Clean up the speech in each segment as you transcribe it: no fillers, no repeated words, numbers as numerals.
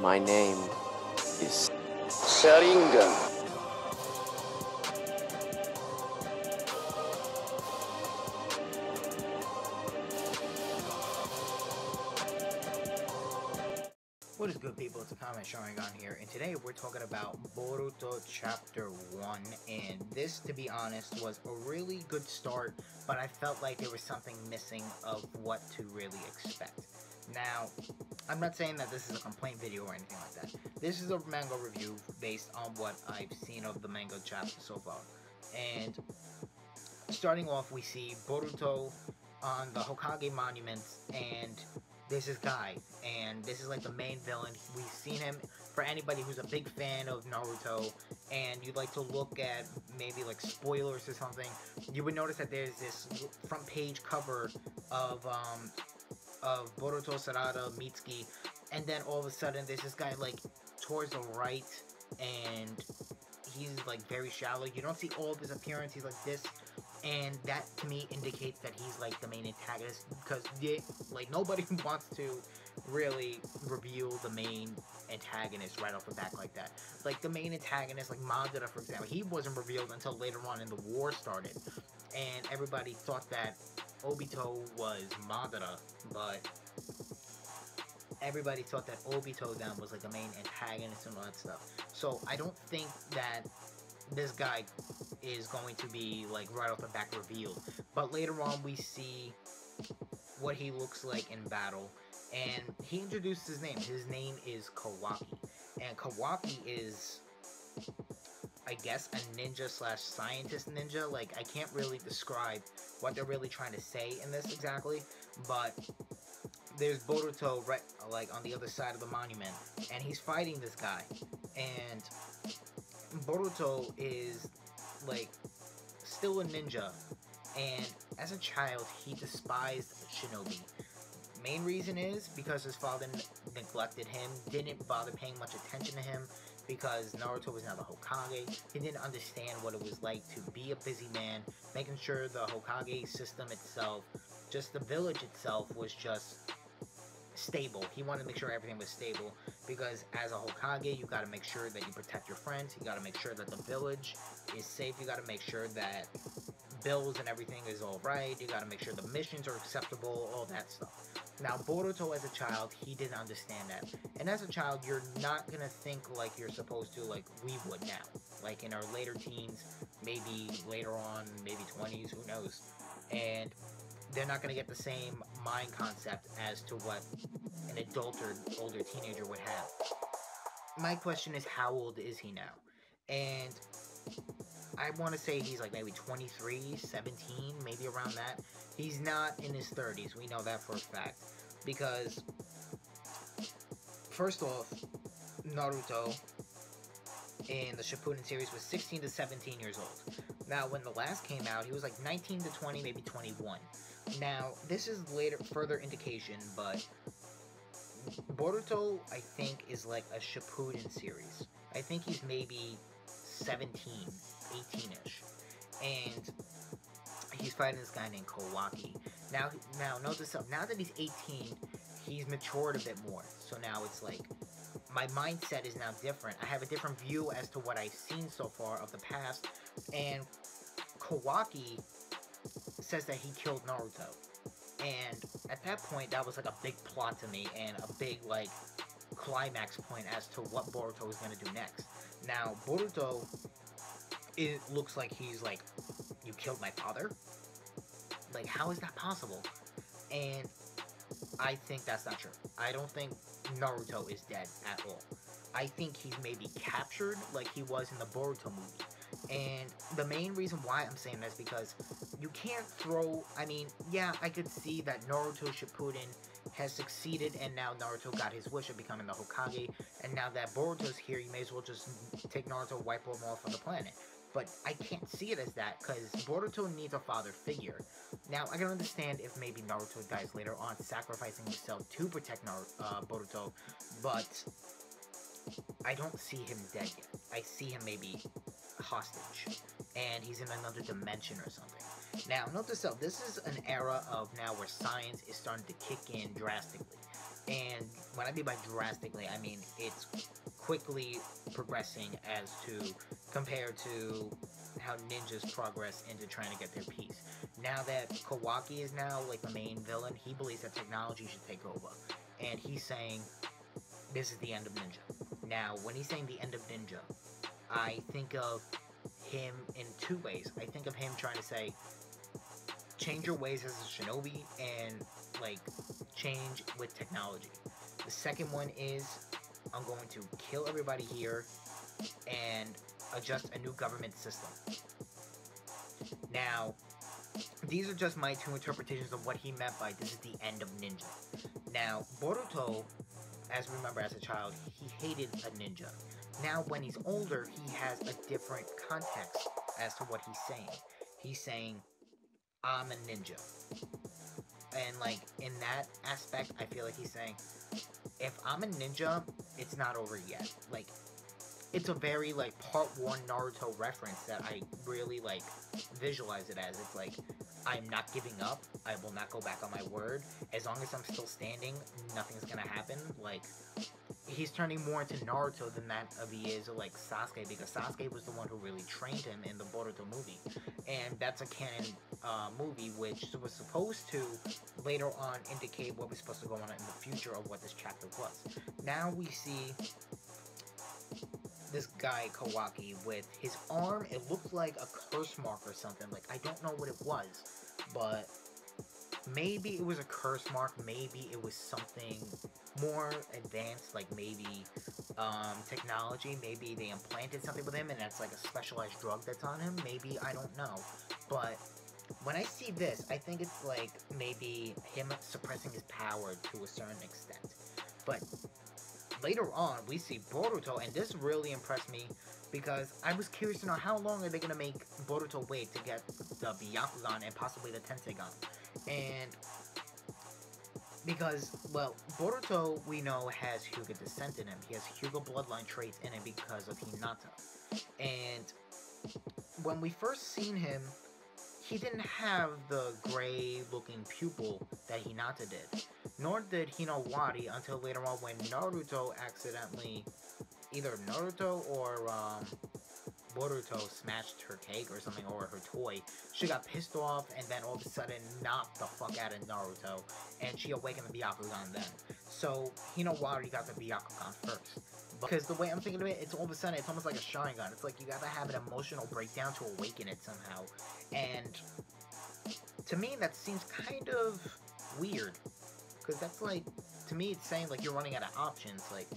My name is Sharingan. What is good, people? It's Akame-sharingan here, and today we're talking about Boruto Chapter 1, and this, to be honest, was a really good start, but I felt like there was something missing of what to really expect. Now, I'm not saying that this is a complaint video or anything like that. This is a manga review based on what I've seen of the manga chapter so far. And starting off, we see Boruto on the Hokage monument, and there's this guy, and this is like the main villain. We've seen him, for anybody who's a big fan of Naruto, and you'd like to look at maybe like spoilers or something, you would notice that there's this front page cover of Boruto, Sarada, Mitsuki, and then all of a sudden there's this guy like towards the right, and he's like very shallow. You don't see all of his appearance. He's like this, and that to me indicates that he's like the main antagonist, because like nobody wants to really reveal the main antagonist right off the bat like that. Like the main antagonist, like Madara, for example, he wasn't revealed until later on in the war started, and everybody thought that Obito was Madara, but everybody thought that Obito then was like the main antagonist and all that stuff. So I don't think that this guy is going to be like right off the bat revealed, but later on we see what he looks like in battle, and he introduced his name. His name is Kawaki, and Kawaki is, I guess, a ninja slash scientist ninja. Like, I can't really describe what they're really trying to say in this exactly, but there's Boruto right like on the other side of the monument, and he's fighting this guy, and Boruto is like still a ninja, and as a child he despised shinobi. Main reason is because his father neglected him, didn't bother paying much attention to him, because Naruto was now the Hokage. He didn't understand what it was like to be a busy man, making sure the Hokage system itself, just the village itself, was just stable. He wanted to make sure everything was stable, because as a Hokage, you gotta make sure that you protect your friends, you gotta make sure that the village is safe, you gotta make sure that bills and everything is alright, you gotta make sure the missions are acceptable, all that stuff. Now, Boruto as a child, he didn't understand that. And as a child, you're not gonna think like you're supposed to, like we would now. Like in our later teens, maybe later on, maybe 20s, who knows. And they're not gonna get the same mind concept as to what an adult or older teenager would have. My question is, how old is he now? And I want to say he's like maybe 23, 17, maybe around that. He's not in his 30s. We know that for a fact. Because, first off, Naruto in the Shippuden series was 16 to 17 years old. Now, when the last came out, he was like 19 to 20, maybe 21. Now, this is later, further indication, but Boruto, I think, is like a Shippuden series. I think he's maybe 17, 18-ish. And he's fighting this guy named Kawaki. Now note this up. Now that he's 18, he's matured a bit more. So now it's like, my mindset is now different. I have a different view as to what I've seen so far of the past. And Kawaki says that he killed Naruto. And at that point, that was like a big plot to me, and a big like climax point as to what Boruto is going to do next. Now, Boruto, it looks like he's like, you killed my father? Like, how is that possible? And I think that's not true. I don't think Naruto is dead at all. I think he's maybe captured like he was in the Boruto movie. And the main reason why I'm saying that is because you can't throw, I mean, yeah, I could see that Naruto Shippuden has succeeded, and now Naruto got his wish of becoming the Hokage, and now that Boruto's here, you may as well just take Naruto, wipe him off of the planet. But I can't see it as that, because Boruto needs a father figure. Now, I can understand if maybe Naruto dies later on, sacrificing himself to protect Boruto, but I don't see him dead yet. I see him maybe hostage, and he's in another dimension or something. Now, note this out, this is an era of now where science is starting to kick in drastically, And when I mean by drastically, I mean it's quickly progressing as to compared to how ninjas progress into trying to get their piece. Now that Kawaki is now like the main villain, he believes that technology should take over. And he's saying this is the end of ninja. Now, when he's saying the end of ninja, I think of him in two ways. I think of him trying to say, change your ways as a shinobi and like change with technology. The second one is, I'm going to kill everybody here and adjust a new government system. Now, these are just my two interpretations of what he meant by this is the end of ninja. Now, Boruto, as we remember as a child, he hated a ninja. Now, when he's older, he has a different context as to what he's saying. He's saying, I'm a ninja. And, like, in that aspect, I feel like he's saying, if I'm a ninja, it's not over yet. Like, it's a very, like, part 1 Naruto reference that I really, like, visualize it as. It's like, I'm not giving up. I will not go back on my word. As long as I'm still standing, nothing's gonna happen. Like, he's turning more into Naruto than that of he is like Sasuke, because Sasuke was the one who really trained him in the Boruto movie, and that's a canon movie which was supposed to later on indicate what was supposed to go on in the future of what this chapter was. Now we see this guy Kawaki with his arm, it looked like a curse mark or something. Like, I don't know what it was, but maybe it was a curse mark, maybe it was something more advanced, like maybe technology, maybe they implanted something with him and that's like a specialized drug that's on him, maybe, I don't know. But when I see this, I think it's like maybe him suppressing his power to a certain extent. But later on, we see Boruto, and this really impressed me because I was curious to know how long are they going to make Boruto wait to get the Byakugan and possibly the Tensegan. And because, well, Boruto, we know, has Hyuga descent in him. He has Hyuga bloodline traits in him because of Hinata. And when we first seen him, he didn't have the gray-looking pupil that Hinata did. Nor did Hinawari until later on when Naruto accidentally, either Naruto or Boruto smashed her cake or something, or her toy. She got pissed off and then all of a sudden knocked the fuck out of Naruto, and she awakened the Byakugan then. So Hinawari got the Byakugan first. Because the way I'm thinking of it, it's all of a sudden, it's almost like a Sharingan. It's like you gotta have an emotional breakdown to awaken it somehow. And to me, that seems kind of weird. Because that's like, to me, it's saying like you're running out of options. Like,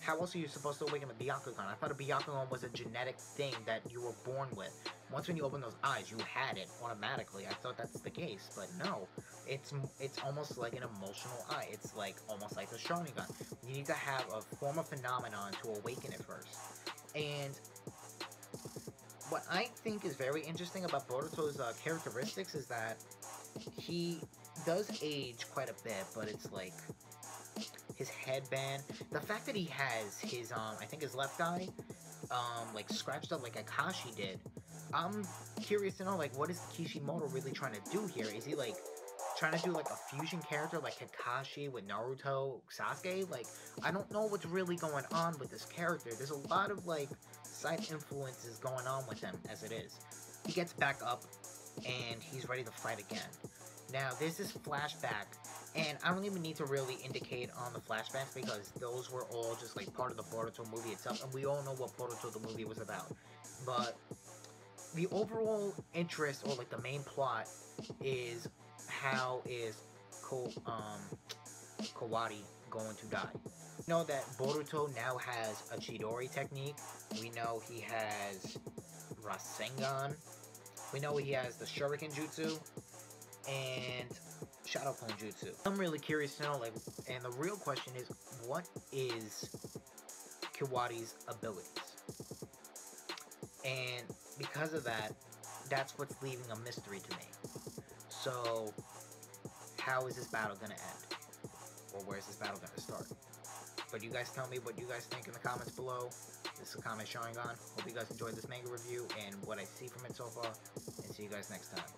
how else are you supposed to awaken a Byakugan? I thought a Byakugan was a genetic thing that you were born with. Once when you open those eyes, you had it automatically. I thought that's the case, but no. It's almost like an emotional eye. It's like almost like a Sharingan. You need to have a form of phenomenon to awaken it first. And what I think is very interesting about Boruto's characteristics is that he does age quite a bit, but it's like his headband, the fact that he has his I think his left eye like scratched up like Akashi did. I'm curious to know, like, what is Kishimoto really trying to do here? Is he like trying to do like a fusion character like Kakashi with Naruto Sasuke? Like, I don't know what's really going on with this character. There's a lot of like side influences going on with him as it is. He gets back up and he's ready to fight again. Now, there's this flashback, and I don't even need to really indicate on the flashbacks because those were all just like part of the Boruto movie itself, and we all know what Boruto the movie was about. But the overall interest, or like the main plot, is how is Kawaki going to die. We know that Boruto now has a Chidori technique. We know he has Rasengan. We know he has the Shuriken Jutsu and Shadow Clone Jutsu. I'm really curious to know, like, and the real question is, what is Kawaki's abilities? And because of that, that's what's leaving a mystery to me. So, how is this battle gonna end? Or where's this battle gonna start? But you guys tell me what you guys think in the comments below. This is Akame-sharingan. Hope you guys enjoyed this manga review and what I see from it so far. And see you guys next time.